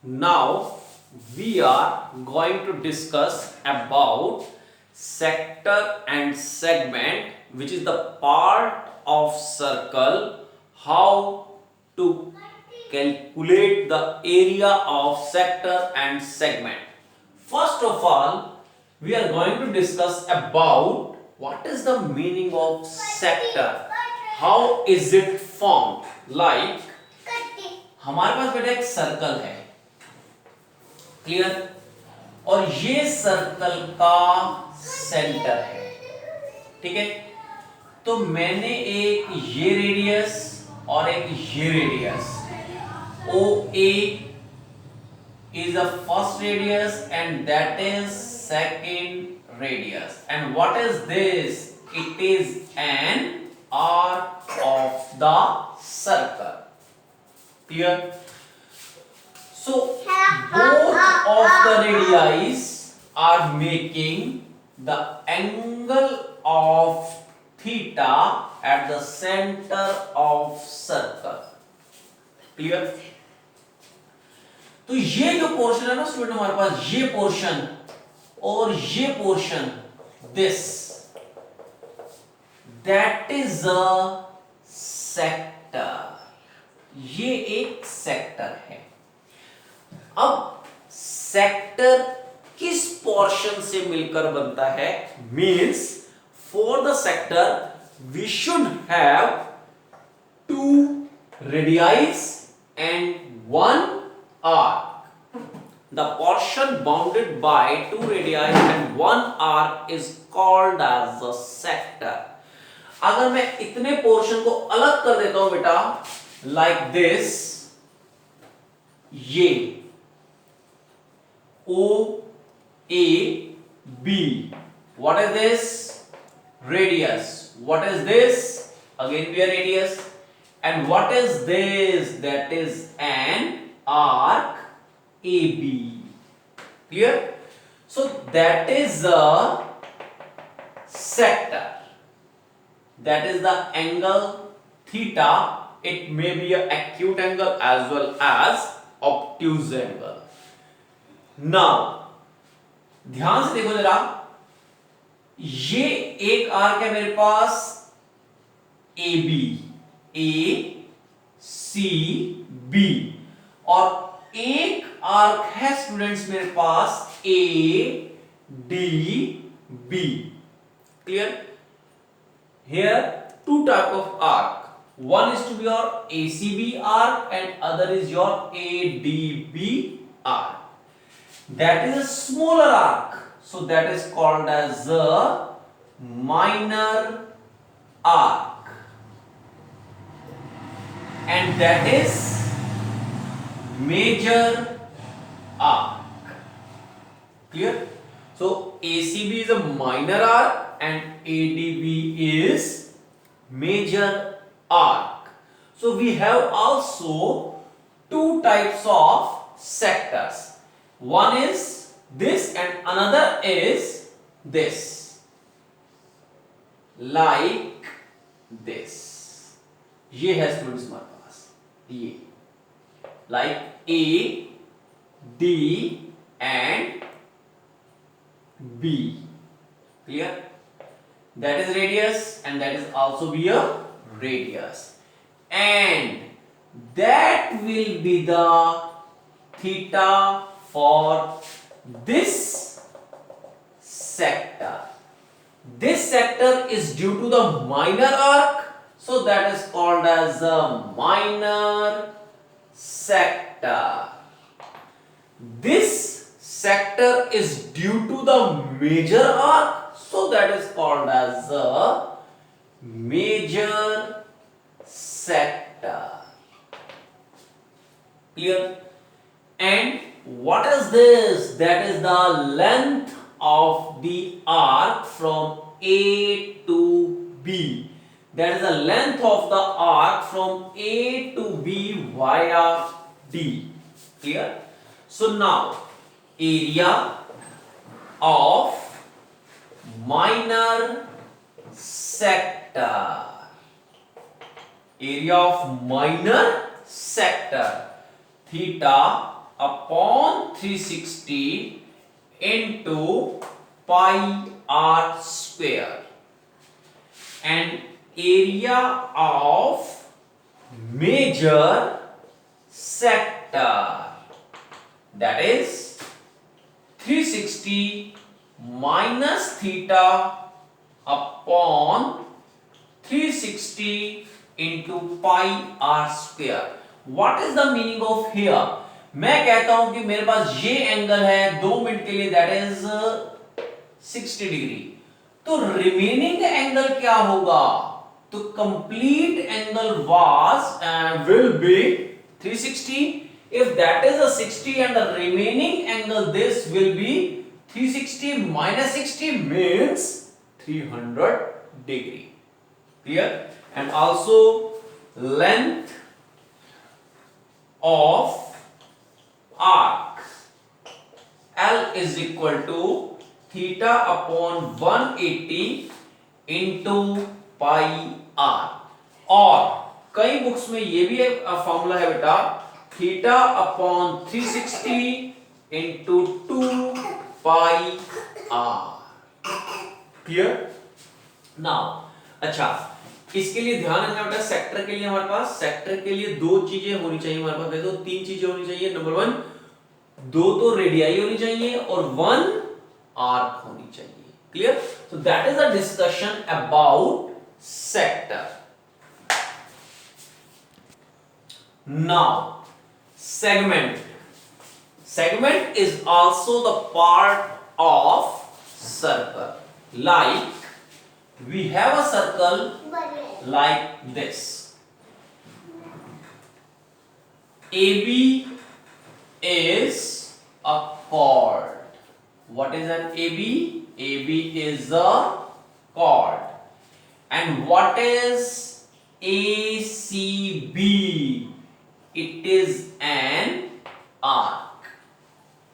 Now we are going to discuss about sector and segment, which is the part of circle, how to calculate the area of sector and segment. First of all, we are going to discuss about what is the meaning of sector, how is it formed. Like हमारे पास बेटा एक circle है, clear, और ये circle का centre है, ठीक है। तो मैंने एक ये रेडियस और एक ये radius, O A is the first radius and that is second radius, and what is this? It is an arc of the circle, clear. So both of the radii are making the angle of theta at the center of circle, clear. तो ये जो portion है ना student, हमारे पास ये portion और ये portion, this that is a sector, ये एक सेक्टर है। अब सेक्टर किस पोर्शन से मिलकर बनता है? Means for the sector we should have two radius and one arc. The portion bounded by two radii and one arc is called as the sector. अगर मैं इतने पोर्शन को अलग कर देता हूं बेटा, like this, ये O A B, what is this? Radius. What is this? Again we are radius. And what is this? That is an arc AB, clear? So that is a sector, that is the angle theta. It may be an acute angle as well as obtuse angle. Now ध्यान से देखो जरा, ये एक arc है मेरे पास AB, A C B, और एक आर्क है स्टूडेंट्स मेरे पास A D B, clear. Here two type of arc, one is to be your ACB arc and other is your ADB arc. That is a smaller arc, so that is called as a minor arc, and that is major arc, clear? So ACB is a minor arc and ADB is major arc. So we have also two types of sectors, one is this and another is this, like this. ये है students हमारे पास, ये like A, D and B, clear? That is radius and that is also be a radius, and that will be the theta for this sector. This sector is due to the minor arc, so that is called as a minor sector. This sector is due to the major arc, so that is called as a major sector, clear? And what is this? That is the length of the arc from A to B. That is the length of the arc from A to B via D, clear? So now area of minor sector, area of minor sector, theta upon 360 into pi r square, and area of major sector, that is 360 minus theta upon 360 into pi r square. What is the meaning of here? मैं कहता हूं कि मेरे पास ये angle है 2 minute के लिए, that is 60 degree, तो रिमेनिंग एंगल क्या होगा? तो complete angle was will be 360. If that is a 60 and the remaining angle this will be 360 minus 60 means 300 degree. Clear? And also length of arc L is equal to theta upon 180 into pi r. और कई books में ये भी एक formula है बेटा, theta upon 360 into 2 pi r. Clear? Now अच्छा, इसके लिए ध्यान रखना बेटा, सेक्टर के लिए हमारे पास, सेक्टर के लिए दो चीजें होनी चाहिए हमारे पास, देखो तीन चीजें होनी चाहिए. नंबर वन, दो तो रेडियाई होनी चाहिए और वन आर्क होनी चाहिए. Clear? So that is the discussion about sector. Now, segment. Segment is also the part of circle. Like, we have a circle like this. AB is a chord. What is an AB? AB is a chord. And what is ACB? It is an arc.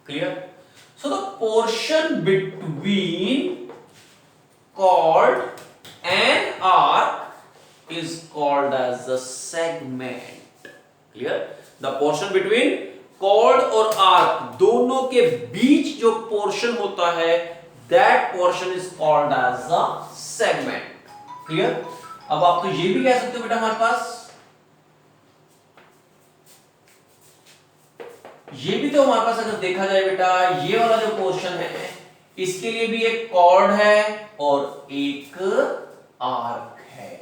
Clear? So the portion between chord and arc is called as the segment. Clear? The portion between chord और arc दोनों के बीच जो portion होता है, that portion is called as the segment. Clear? अब आप तो ये भी कह सकते हो बेटा, हमारे पास ये भी तो हमारे पास अगर देखा जाए बेटा, ये वाला जो पोर्शन है इसके लिए भी एक कॉर्ड है और एक आर्क है.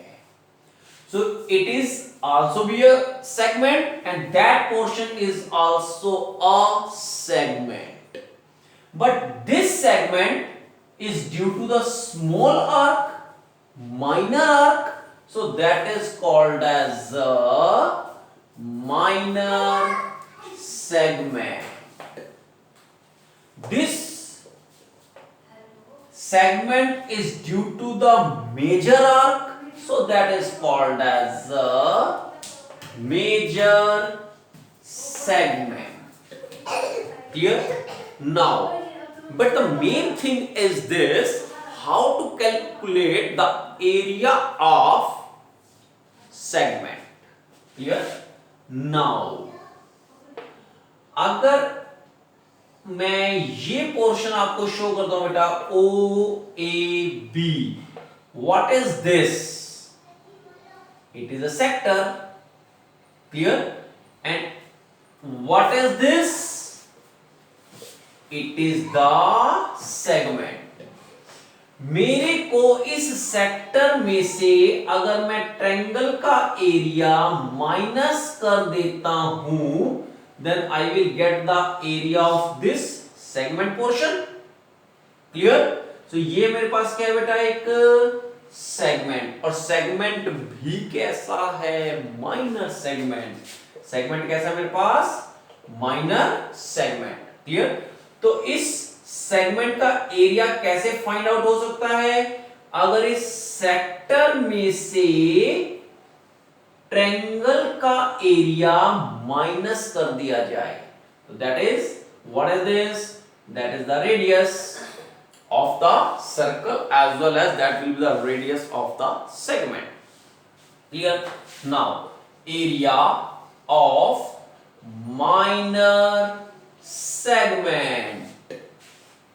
So it is also be a segment and that portion is also a segment. But this segment is due to the small arc, minor arc, so that is called as a minor segment. This segment is due to the major arc, so that is called as a major segment. Clear? Now, but the main thing is this, how to calculate the area of segment. Clear? Now, अगर मैं ये portion आपको show करता हूं बेटा, OAB, what is this? It is a sector. Clear? And what is this? It is the segment. मेरे को इस सेक्टर में से अगर मैं ट्रायंगल का एरिया माइनस कर देता हूं, then I will get the area of this segment portion. Clear? So ये मेरे पास क्या है बेटा, एक सेगमेंट, और सेगमेंट भी कैसा है, माइनर सेगमेंट. सेगमेंट कैसा है मेरे पास, माइनर सेगमेंट. क्लियर? तो इस सेगमेंट का एरिया कैसे फाइंड आउट हो सकता है, अगर इस सेक्टर में से ट्रायंगल का एरिया माइनस कर दिया जाए. तो that is, what is this, that is the radius of the circle as well as that will be the radius of the segment. Clear? Now area of minor segment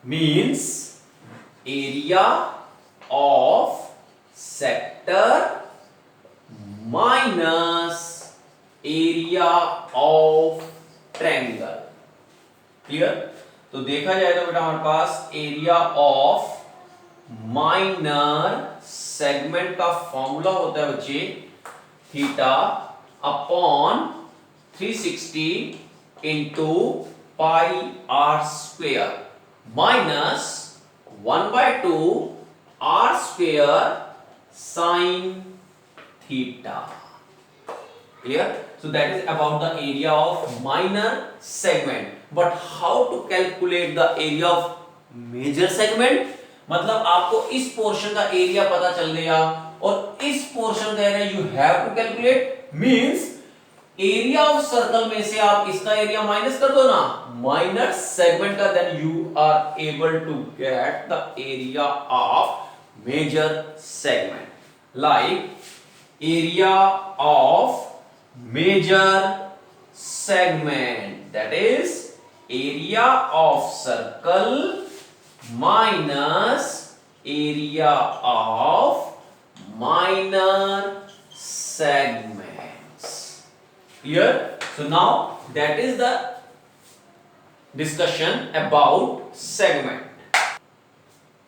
means area of sector minus area of triangle. Clear? तो देखा जाए तो बेटा हमारे पास area of minor segment का formula होता है बच्चे theta upon 360 into pi r square minus 1/2 r square sine theta. Clear? So that is about the area of minor segment. But how to calculate the area of major segment? मतलब आपको इस portion का area पता चल गया और इस portion का area you have to calculate. Means area of circle में से आप इसका एरिया माइनस कर दो ना माइनर सेगमेंट का, then you are able to get the area of major segment. Like area of major segment, that is area of circle minus area of minor segments. Clear? So now that is the discussion about segment.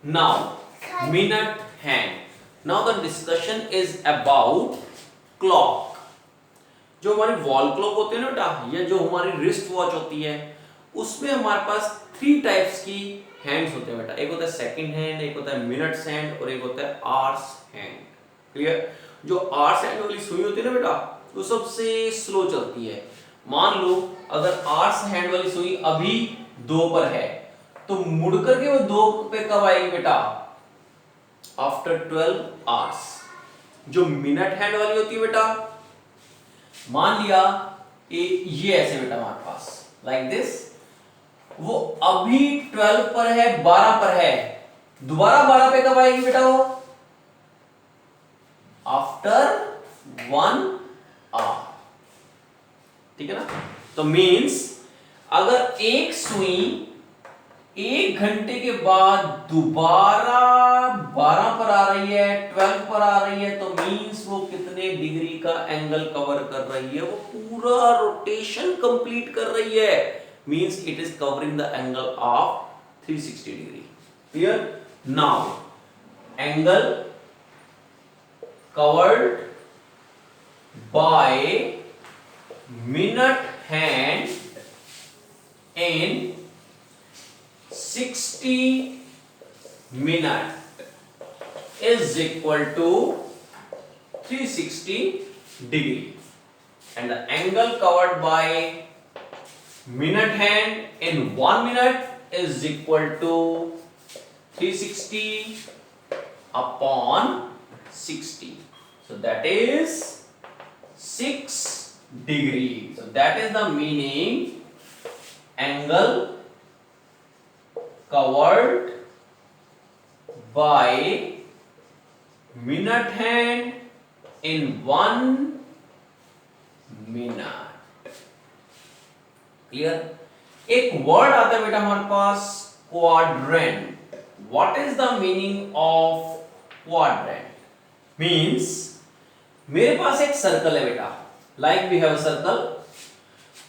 Now minute hand. Now the discussion is about clock. जो हमारी wall clock होती है ना बेटा, या जो हमारी wrist watch होती है, उसमें हमारे पास 3 टाइप्स की हैंड्स होते हैं बेटा. एक होता है सेकंड हैंड, एक होता है मिनट्स हैंड और एक होता है आवर्स हैंड. क्लियर? जो आवर्स हैंड वाली सुई होती है ना बेटा, वो सबसे स्लो चलती है. मान लो अगर आवर्स हैंड वाली सुई अभी 2 पर है तो मुड़ करके वो 2 पे कब आएगी बेटा? After 12 hours. जो मिनट हैंड वाली होती है बेटा, मान लिया ये ऐसे बेटा हमारे पास लाइक दिस, वो अभी 12 पर है, 12 पर है, दोबारा 12 पे कब आएगी बेटा? वो आफ्टर 1 आवर. ठीक है ना? तो मींस अगर एक सुई 1 घंटे के बाद दोबारा 12 पर आ रही है, 12 पर आ रही है, तो मींस वो कितने डिग्री का एंगल कवर कर रही है? वो पूरा रोटेशन कंप्लीट कर रही है. Means it is covering the angle of 360 degree. Clear? Now angle covered by minute hand in 60 minute is equal to 360 degree, and the angle covered by minute hand in 1 minute is equal to 360 upon 60. So that is 6 degree. So that is the meaning angle covered by minute hand in 1 minute. Clear? एक word आता है बेटा हमारे पास quadrant. What is the meaning of quadrant? Means मेरे पास एक circle है बेटा, like we have a circle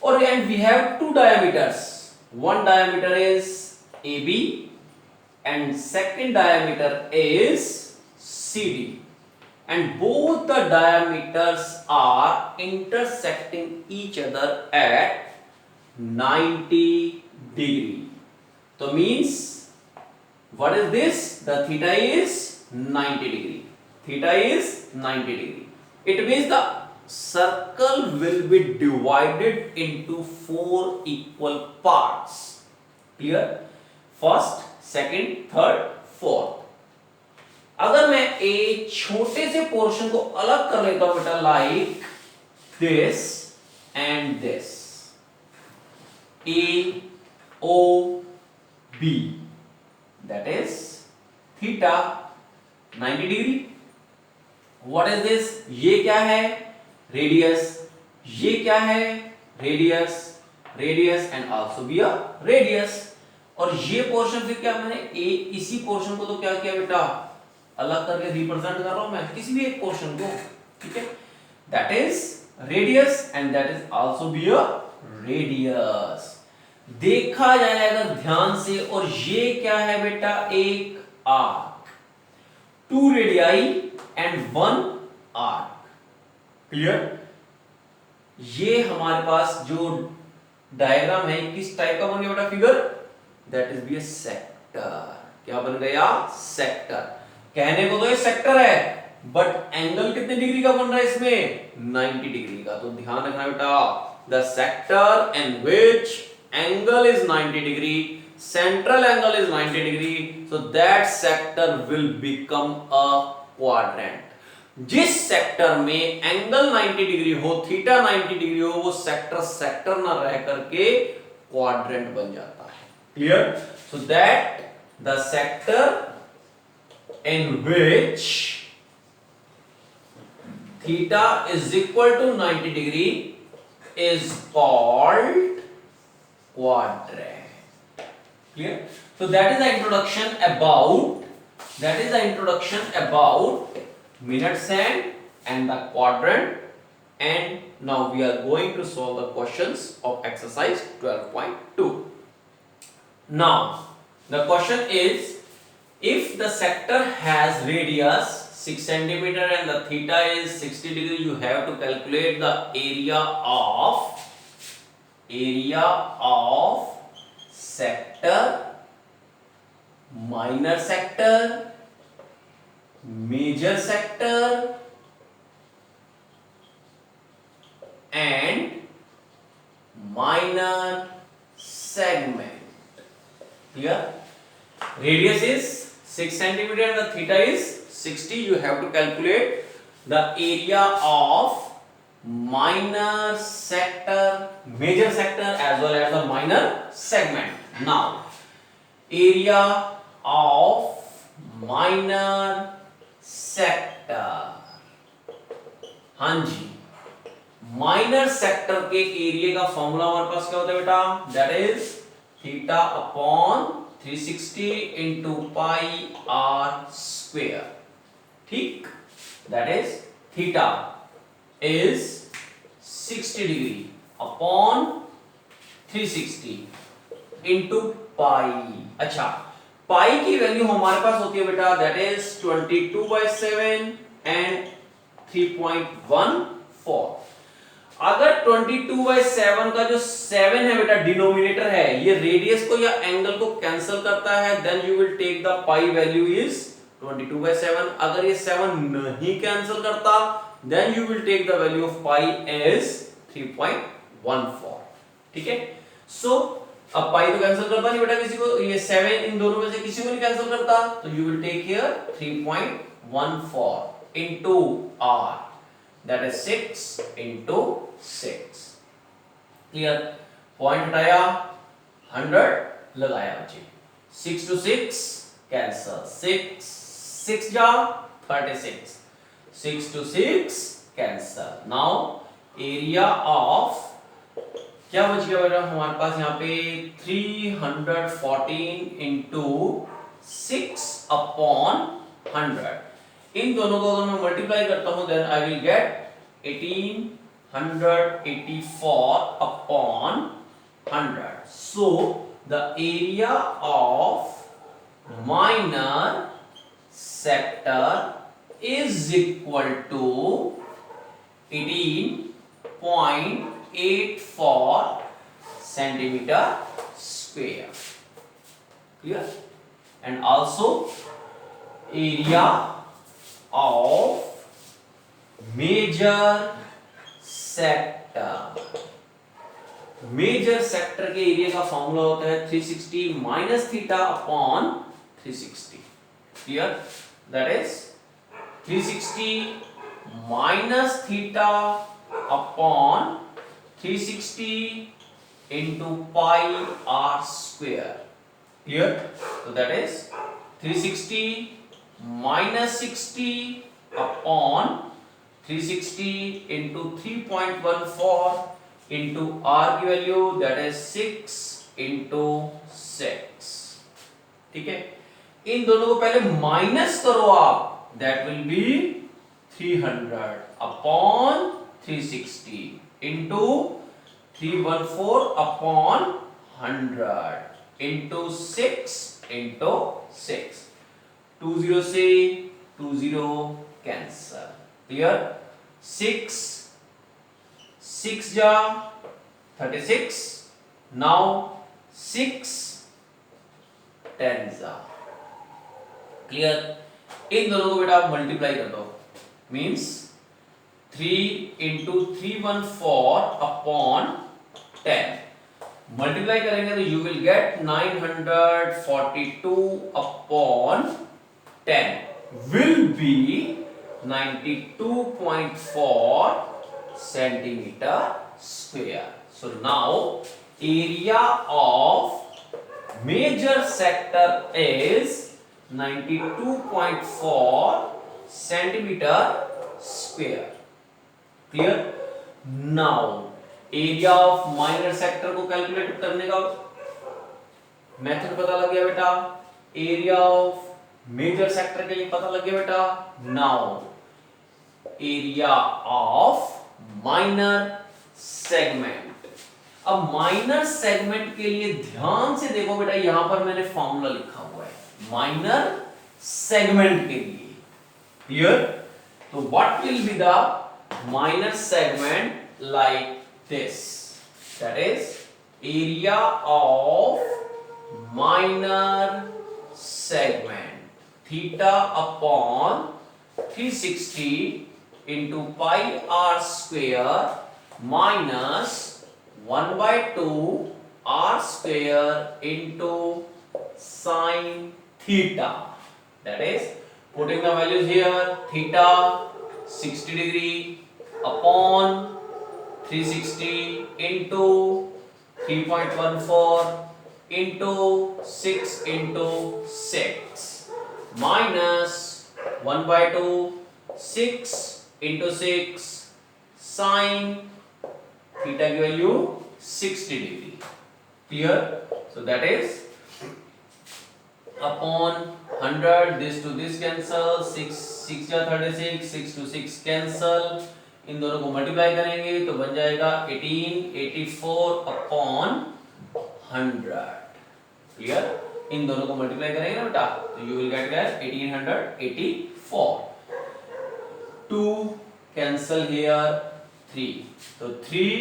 और and we have 2 diameters. one diameter is AB and second diameter is CD, and both the diameters are intersecting each other at 90 degree. So means what is this? The theta is 90 degree. Theta is 90 degree. It means the circle will be divided into 4 equal parts. Clear? First, second, third, fourth. अगर मैं एक छोटे से portion को अलग कर लेता हूं बेटा, like this and this, A O B, that is theta 90 degree. What is this? ये क्या है? रेडियस. ये क्या है? Radius. Radius and also be a radius. और ये पोर्शन फिर क्या, मैंने ए इसी पोर्शन को तो क्या किया बेटा, अलग करके रिप्रेजेंट कर रहा हूं मैं किसी भी एक पोर्शन को, ठीक है। That is radius and that is also be a radius. देखा जाए अगर ध्यान से, और ये क्या है बेटा, एक arc, 2 radii and 1 arc. Clear. ये हमारे पास जो डायग्राम है किस टाइप का बन गया बेटा figure, that is be a sector. क्या बन गया, सेक्टर। कहने को तो ये सेक्टर है, बट एंगल कितने डिग्री का बन रहा है इसमें, 90 डिग्री का। तो ध्यान रखना बेटा, the sector in which angle is 90 degree, central angle is 90 degree, so that sector will become a quadrant। जिस सेक्टर में एंगल 90 डिग्री हो, थीटा 90 डिग्री हो, वो सेक्टर सेक्टर ना रह करके क्वाड्रेंट बन जाता है। Clear. So that the sector in which theta is equal to 90 degree is called quadrant। Clear? So that is the introduction about minute hand and the quadrant, and now we are going to solve the questions of exercise 12.2। Now the question is, if the sector has radius 6 centimeter and the theta is 60 degree, you have to calculate the area of sector, minor sector, major sector and minor segment। Clear? Radius is 6 centimeter and the theta is 60, you have to calculate the area of minor sector, major sector as well as the minor segment। Now area of minor sector, हाँ जी, minor sector के area का formula हमारे पास क्या होता है बेटा, that is theta upon 360 into pi r square. ठीक, that is theta is 60 degree upon 360 into pi. अच्छा, पाई की वैल्यू हमारे पास होती है बेटा, दैट इज 22/7 एंड 3.14। अगर 22/7 का जो 7 है बेटा डिनोमिनेटर है, ये रेडियस को या एंगल को कैंसिल करता है, then you will take the pi value is 22/7। अगर ये 7 नहीं कैंसिल करता, then you will take the value of pi as 3.14। ठीक है। सो अब पाई तो कैंसिल करता नहीं बेटा किसी को, ये 7 इन दोनों में से किसी को नहीं कैंसिल करता, तो you will take here 3.14 into r, that is 6 into 6। Clear. Point हटाया, 100 लगाया बच्चे, 6 to 6 कैंसल, 6 जा 36, 6 to 6 cancel. Now area of क्या बच गया बेटा हमारे पास यहाँ पे, 314 इंटू 6 अपॉन 100। इन दोनों को अगर मैं मल्टीप्लाई करता हूं, then I will get 1884 upon 100। So the area of minor sector is equal to 18.84 centimetre square. Clear. And also area of major sector, major sector के एरिया का फॉर्मूला होता है 360 minus theta upon 360। Clear. That is 360 minus theta upon 360 into pi r square. Clear. तो that is 360 minus 60 upon 360 into 3.14 into r की value that is 6 into 6। ठीक है, इन दोनों को पहले माइनस करो आप, that will B 300 upon 360 into 314 upon 100 into 6 into 6। 20 से 20 कैंसल, क्लियर। 6 6 जा 36, नाउ 6 10 जा, क्लियर। इन दोनों को बेटा आप मल्टीप्लाई कर दो, मीन्स 3 into 314 upon 10 मल्टीप्लाई करेंगे तो you will get 942 upon 10 will be 92.4 centimetre square. So now area of major sector is 92.4 centimetre square, clear. Now area of minor sector को कैलकुलेट करने का मेथड पता लग गया बेटा, एरिया ऑफ मेजर सेक्टर के लिए पता लग गया बेटा। Now area of minor segment, अब माइनर सेगमेंट के लिए ध्यान से देखो बेटा, यहां पर मैंने फॉर्मूला लिखा हुआ है माइनर सेगमेंट के लिए, क्लियर। तो what will be the minor segment like this, that is area of minor segment theta upon 360 into pi r square minus 1 by 2 r square into sin theta, that is putting the values here, theta 60 degree upon 360 into 3.14 into 6 into 6 minus 1 by 2 6 into 6 sin theta की value 60 degree, clear. So that is upon 100, this to this cancel, 6 6 या 36, 6 to 6 cancel, इन दोनों को multiply करेंगे तो बन जाएगा 1884 upon 100, clear. इन दोनों को मल्टीप्लाई करेंगे ना बेटा तो you will get 1884। 2 cancel here 3, तो 3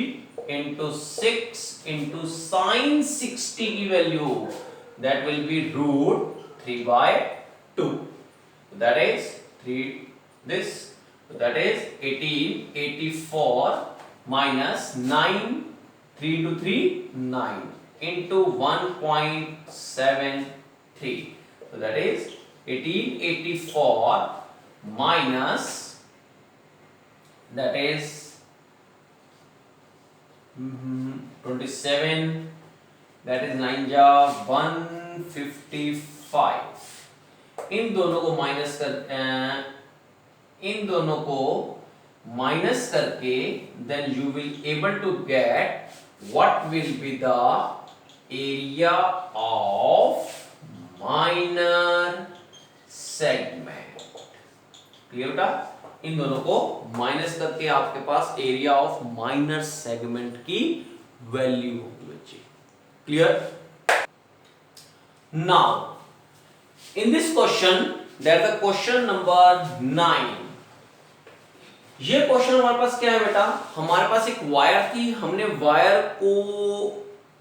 into 6 into sin 60 की value that will be root 3 by 2, that is 3 this, so that is 1884 minus 9, 3 into 3 9 into 1.73, so that is 1884 minus, that is 27, that is 9 जा 155। इन दोनों को minus करके then you will able to get what will be the area of minor segment, clear बेटा। इन दोनों को minus करके आपके पास area of minor segment की वैल्यू होगी बच्चे, clear. Now in this question that the question number 9, ये क्वेश्चन हमारे पास क्या है बेटा, हमारे पास एक वायर थी, हमने वायर को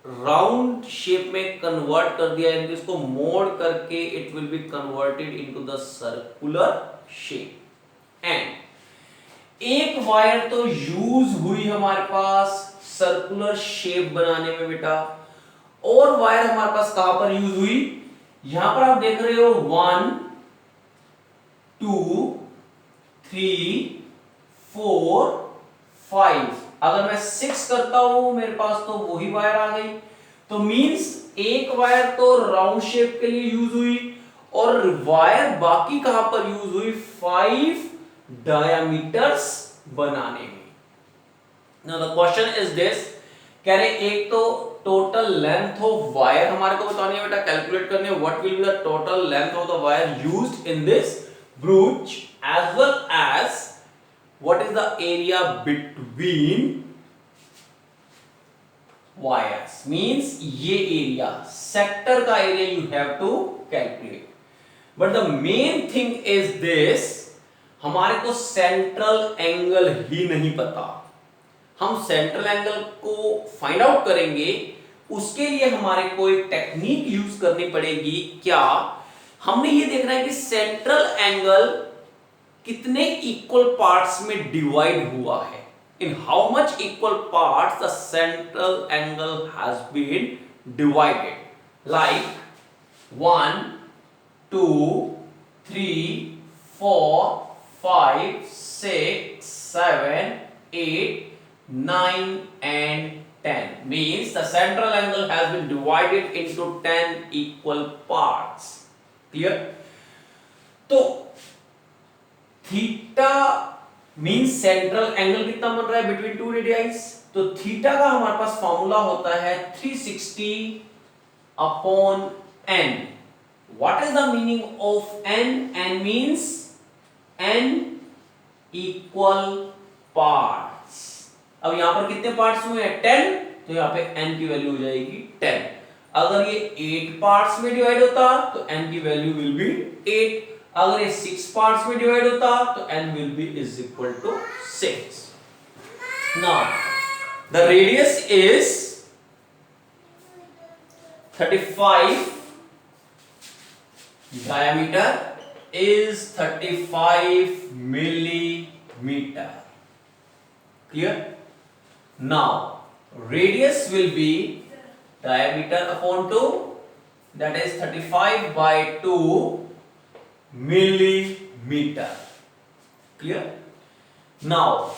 राउंड शेप में कन्वर्ट कर दिया, यानी इसको मोड करके it will be converted into the circular shape. And एक वायर तो यूज हुई हमारे पास सर्कुलर शेप बनाने में बेटा, और वायर हमारे पास कहां पर यूज हुई, यहां पर आप देख रहे हो 1 2 3 4 5, अगर मैं 6 करता हूं मेरे पास तो वही वायर आ गई, तो मींस एक वायर तो राउंड शेप के लिए यूज हुई और वायर बाकी कहां पर यूज हुई, 5 डायमीटर्स बनाने में। Now the question is this, कह रहे एक तो टोटल लेंथ ऑफ वायर हमारे को बतानी है बेटा, कैलकुलेट करनी है what will be the total length of the wire used in this brooch as well as what is the area between wires, means ये एरिया सेक्टर का area you have to calculate. But the main thing is this, हमारे को central angle ही नहीं पता। हम central angle को find out करेंगे, उसके लिए हमारे को एक टेक्निक यूज करनी पड़ेगी। क्या हमने ये देखना है कि सेंट्रल एंगल कितने इक्वल पार्ट्स में डिवाइड हुआ है, in how much equal parts the central angle has been divided, like 1 2 3 4 5 6 7 8 9 and 10, means the central angle has been divided into 10 equal parts. Clear? तो थीटा मींस सेंट्रल एंगल कितना बन रहा है between two रेडियाइज, तो theta का हमारे पास formula होता है 360 upon n। What is the meaning of n? n means n equal parts. अब यहां पर कितने पार्ट्स हुए हैं 10, तो यहां पे n की वैल्यू हो जाएगी 10। अगर ये 8 पार्ट्स में डिवाइड होता तो n की वैल्यू विल बी 8। अगर ये 6 पार्ट्स में डिवाइड होता तो n will be is equal to 6। Now the radius is 35, diameter is 35 millimeter. Clear? Now radius will be diameter upon 2, that is 35 by 2 millimeter. Clear? Now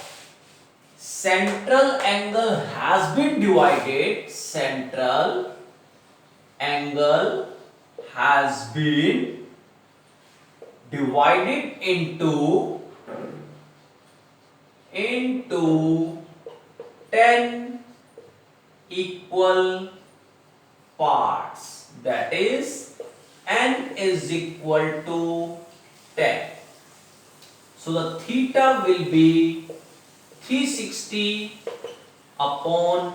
central angle has been divided, central angle has been divided into 10 equal parts, that is n is equal to 10. So the theta will be 360 upon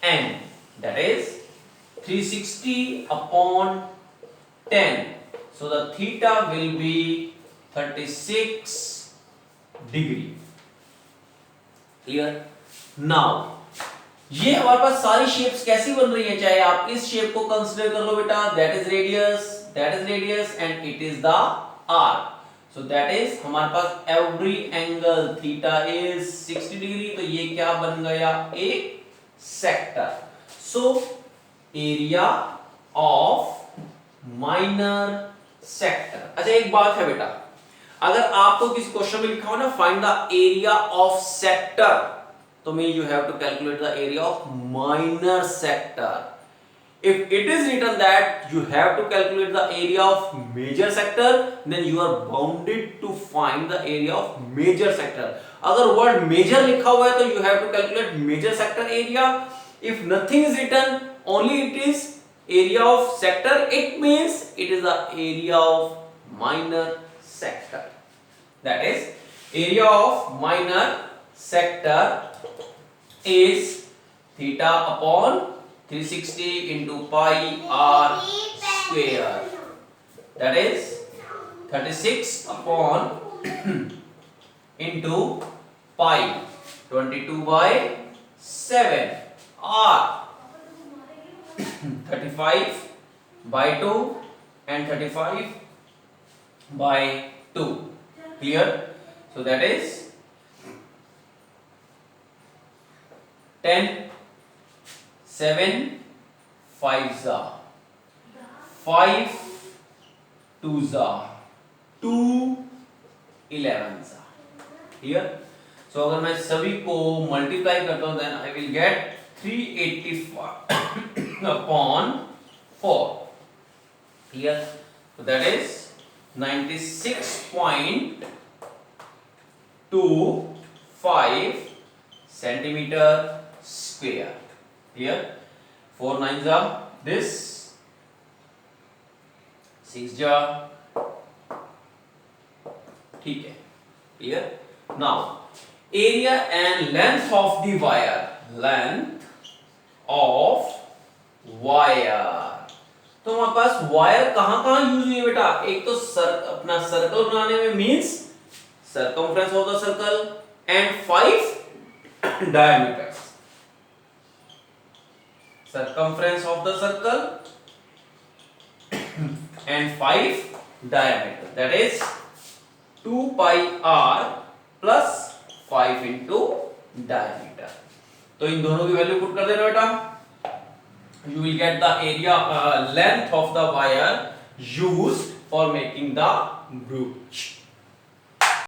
n, that is 360 upon 10. So the theta will be 36 degree. Clear? Now ये हमारे पास सारी shapes कैसी बन रही है, चाहे आप इस शेप को कंसीडर कर लो बेटा, that is radius and it is the arc. So that is हमारे पास every angle theta is 60 degree, तो ये क्या बन गया, एक sector. So area of minor sector. अच्छा एक बात है बेटा, अगर आपको किसी क्वेश्चन में लिखा हो ना find the area of sector, तो mean you have to calculate the area of minor sector. If it is written that you have to calculate the area of major sector, then you are bounded to find the area of major sector. अगर word major लिखा हुआ है तो you have to calculate major sector area. If nothing is written, only it is area of sector, it means it is the area of minor sector. That is area of minor sector is theta upon 360 into pi r square, that is 36 upon into pi 22 by 7 r 35 by 2 and 35 by 2. Clear? So that is 10 7 5s are 5 2s are 2 11s are. Here, so अगर मैं सभी को multiply करता हूं then I will get 385 upon 4. Here, so that is 96.25 centimeter square. Here 4 9s are this, 6 jar, ठीक है, clear. Now area and length of the wire, length of wire. तो हमारे पास वायर कहां कहां यूज हुई है बेटा? एक तो अपना सर्कल बनाने में, means circumference of the circle and 5 diameters. Circumference of the circle and 5 diameter, that is 2 pi r plus 5 into diameter. तो इन दोनों की वैल्यू पुट कर देना बेटा. You will get the area length of the wire used for making the brooch.